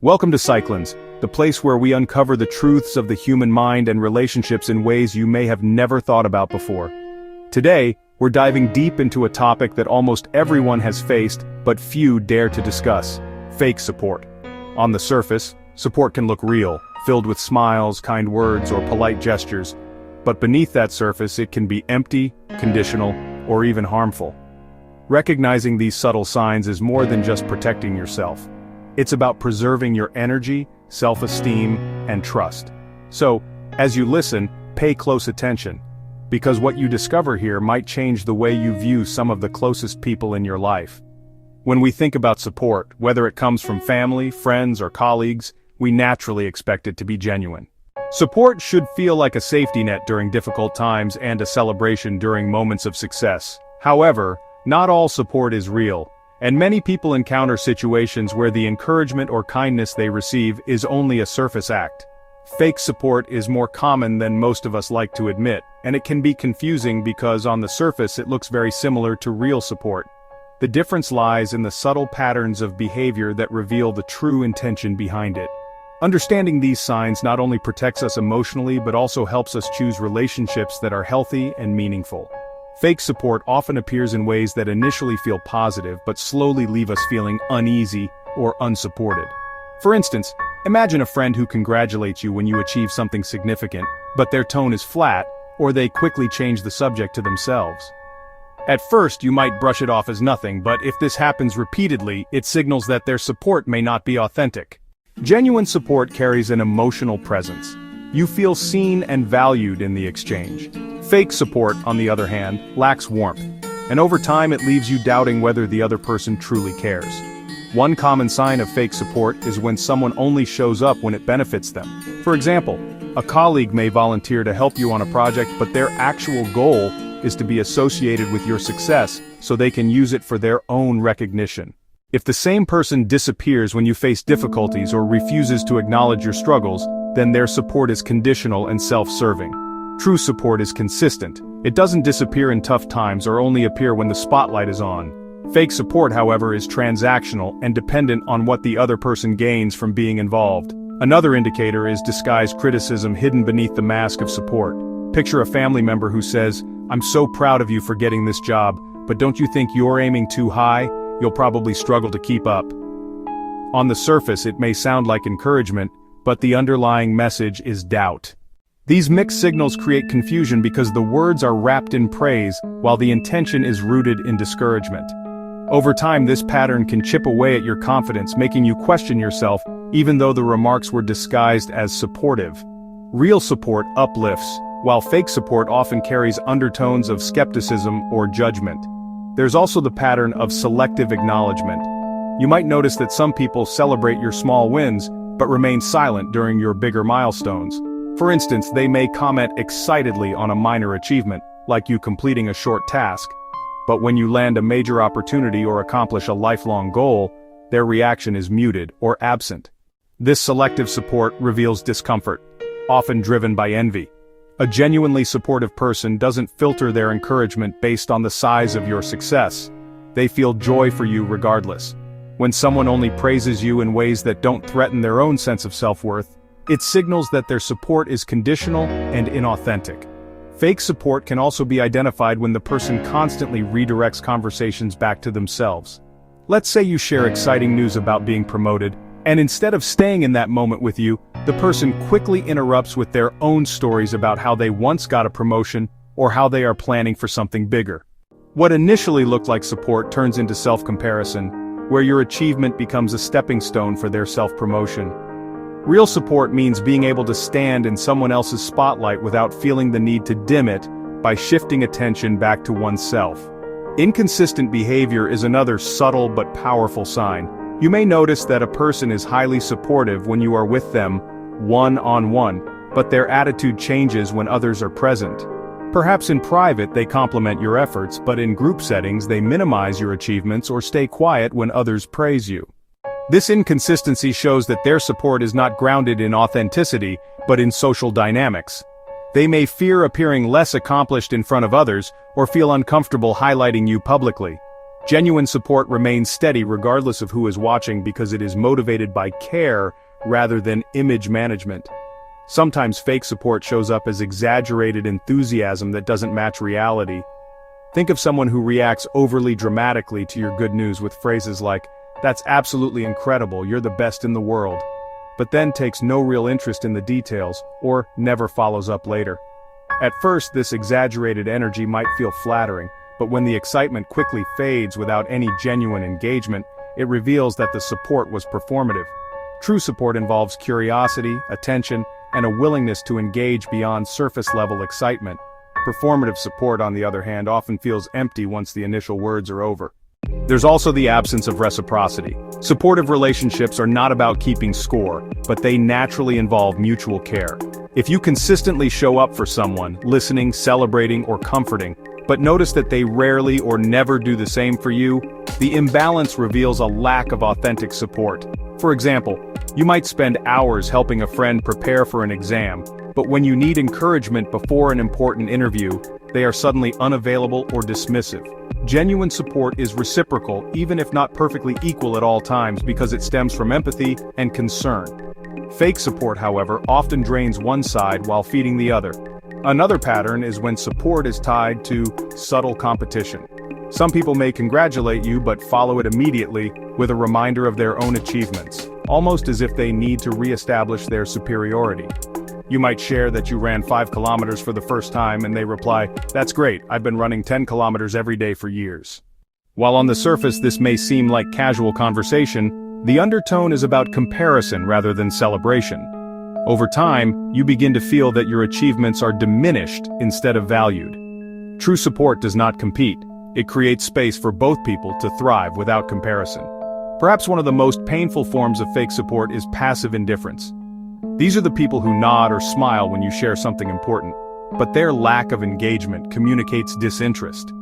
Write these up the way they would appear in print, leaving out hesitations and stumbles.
Welcome to PsychLens, the place where we uncover the truths of the human mind and relationships in ways you may have never thought about before. Today, we're diving deep into a topic that almost everyone has faced, but few dare to discuss: fake support. On the surface, support can look real, filled with smiles, kind words, or polite gestures. But beneath that surface, it can be empty, conditional, or even harmful. Recognizing these subtle signs is more than just protecting yourself. It's about preserving your energy, self-esteem, and trust. So, as you listen, pay close attention, because what you discover here might change the way you view some of the closest people in your life. When we think about support, whether it comes from family, friends, or colleagues, we naturally expect it to be genuine. Support should feel like a safety net during difficult times and a celebration during moments of success. However, not all support is real, and many people encounter situations where the encouragement or kindness they receive is only a surface act. Fake support is more common than most of us like to admit, and it can be confusing because on the surface it looks very similar to real support. The difference lies in the subtle patterns of behavior that reveal the true intention behind it. Understanding these signs not only protects us emotionally but also helps us choose relationships that are healthy and meaningful. Fake support often appears in ways that initially feel positive but slowly leave us feeling uneasy or unsupported. For instance, imagine a friend who congratulates you when you achieve something significant, but their tone is flat, or they quickly change the subject to themselves. At first, you might brush it off as nothing, but if this happens repeatedly, it signals that their support may not be authentic. Genuine support carries an emotional presence. You feel seen and valued in the exchange. Fake support, on the other hand, lacks warmth, and over time it leaves you doubting whether the other person truly cares. One common sign of fake support is when someone only shows up when it benefits them. For example, a colleague may volunteer to help you on a project, but their actual goal is to be associated with your success so they can use it for their own recognition. If the same person disappears when you face difficulties or refuses to acknowledge your struggles, then their support is conditional and self-serving. True support is consistent. It doesn't disappear in tough times or only appear when the spotlight is on. Fake support, however, is transactional and dependent on what the other person gains from being involved. Another indicator is disguised criticism hidden beneath the mask of support. Picture a family member who says, "I'm so proud of you for getting this job, but don't you think you're aiming too high? You'll probably struggle to keep up." On the surface, it may sound like encouragement, but the underlying message is doubt. These mixed signals create confusion because the words are wrapped in praise, while the intention is rooted in discouragement. Over time, this pattern can chip away at your confidence, making you question yourself, even though the remarks were disguised as supportive. Real support uplifts, while fake support often carries undertones of skepticism or judgment. There's also the pattern of selective acknowledgement. You might notice that some people celebrate your small wins, but remain silent during your bigger milestones. For instance, they may comment excitedly on a minor achievement, like you completing a short task. But when you land a major opportunity or accomplish a lifelong goal, their reaction is muted or absent. This selective support reveals discomfort, often driven by envy. A genuinely supportive person doesn't filter their encouragement based on the size of your success. They feel joy for you regardless. When someone only praises you in ways that don't threaten their own sense of self-worth, it signals that their support is conditional and inauthentic. Fake support can also be identified when the person constantly redirects conversations back to themselves. Let's say you share exciting news about being promoted, and instead of staying in that moment with you, the person quickly interrupts with their own stories about how they once got a promotion or how they are planning for something bigger. What initially looked like support turns into self-comparison, where your achievement becomes a stepping stone for their self-promotion. Real support means being able to stand in someone else's spotlight without feeling the need to dim it by shifting attention back to oneself. Inconsistent behavior is another subtle but powerful sign. You may notice that a person is highly supportive when you are with them one-on-one, but their attitude changes when others are present. Perhaps in private they compliment your efforts, but in group settings they minimize your achievements or stay quiet when others praise you. This inconsistency shows that their support is not grounded in authenticity, but in social dynamics. They may fear appearing less accomplished in front of others, or feel uncomfortable highlighting you publicly. Genuine support remains steady regardless of who is watching because it is motivated by care rather than image management. Sometimes fake support shows up as exaggerated enthusiasm that doesn't match reality. Think of someone who reacts overly dramatically to your good news with phrases like, "That's absolutely incredible, you're the best in the world," but then takes no real interest in the details, or never follows up later. At first, this exaggerated energy might feel flattering, but when the excitement quickly fades without any genuine engagement, it reveals that the support was performative. True support involves curiosity, attention, and a willingness to engage beyond surface-level excitement. Performative support, on the other hand, often feels empty once the initial words are over. There's also the absence of reciprocity. Supportive relationships are not about keeping score, but they naturally involve mutual care. If you consistently show up for someone, listening, celebrating, or comforting, but notice that they rarely or never do the same for you, the imbalance reveals a lack of authentic support. For example, you might spend hours helping a friend prepare for an exam, but when you need encouragement before an important interview, they are suddenly unavailable or dismissive. Genuine support is reciprocal, even if not perfectly equal at all times, because it stems from empathy and concern. Fake support, however, often drains one side while feeding the other. Another pattern is when support is tied to subtle competition. Some people may congratulate you but follow it immediately with a reminder of their own achievements, almost as if they need to re-establish their superiority. You might share that you ran 5 kilometers for the first time and they reply, "That's great, I've been running 10 kilometers every day for years." While on the surface this may seem like casual conversation, the undertone is about comparison rather than celebration. Over time, you begin to feel that your achievements are diminished instead of valued. True support does not compete. It creates space for both people to thrive without comparison. Perhaps one of the most painful forms of fake support is passive indifference. These are the people who nod or smile when you share something important, but their lack of engagement communicates disinterest.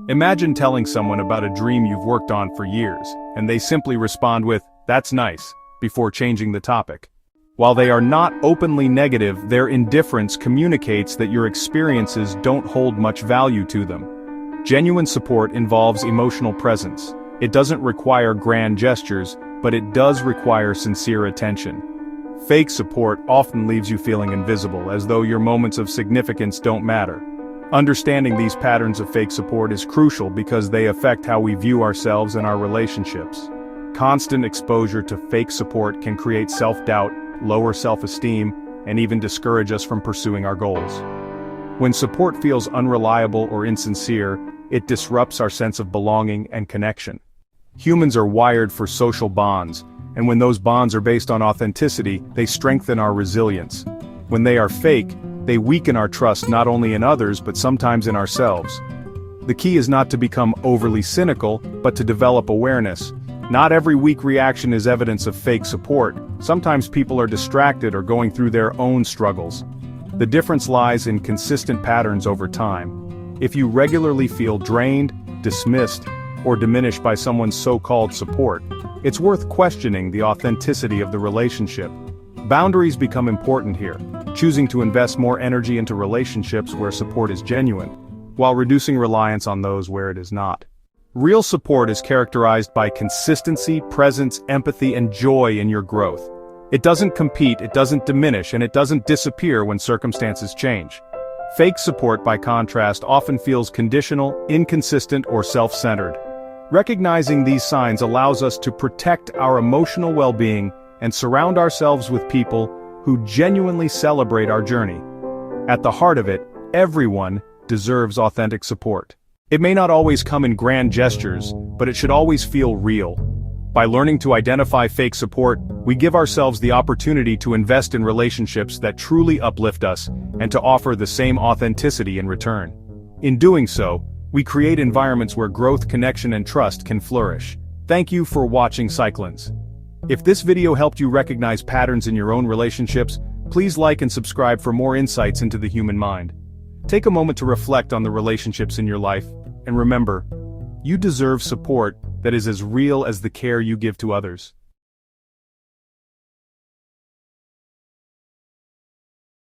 Imagine telling someone about a dream you've worked on for years, and they simply respond with, "That's nice," before changing the topic. While they are not openly negative, their indifference communicates that your experiences don't hold much value to them. Genuine support involves emotional presence. It doesn't require grand gestures, but it does require sincere attention. Fake support often leaves you feeling invisible, as though your moments of significance don't matter. Understanding these patterns of fake support is crucial because they affect how we view ourselves and our relationships. Constant exposure to fake support can create self-doubt, lower self-esteem, and even discourage us from pursuing our goals. When support feels unreliable or insincere, it disrupts our sense of belonging and connection. Humans are wired for social bonds, and when those bonds are based on authenticity, they strengthen our resilience. When they are fake, they weaken our trust not only in others but sometimes in ourselves. The key is not to become overly cynical, but to develop awareness. Not every weak reaction is evidence of fake support. Sometimes people are distracted or going through their own struggles. The difference lies in consistent patterns over time. If you regularly feel drained, dismissed, or diminished by someone's so-called support, it's worth questioning the authenticity of the relationship. Boundaries become important here, choosing to invest more energy into relationships where support is genuine, while reducing reliance on those where it is not. Real support is characterized by consistency, presence, empathy, and joy in your growth. It doesn't compete, it doesn't diminish, and it doesn't disappear when circumstances change. Fake support, by contrast, often feels conditional, inconsistent, or self-centered. Recognizing these signs allows us to protect our emotional well-being and surround ourselves with people who genuinely celebrate our journey. At the heart of it, everyone deserves authentic support. It may not always come in grand gestures, but it should always feel real. By learning to identify fake support, we give ourselves the opportunity to invest in relationships that truly uplift us and to offer the same authenticity in return. In doing so, we create environments where growth, connection, and trust can flourish. Thank you for watching PsychLens. If this video helped you recognize patterns in your own relationships, please like and subscribe for more insights into the human mind. Take a moment to reflect on the relationships in your life, and remember, you deserve support that is as real as the care you give to others.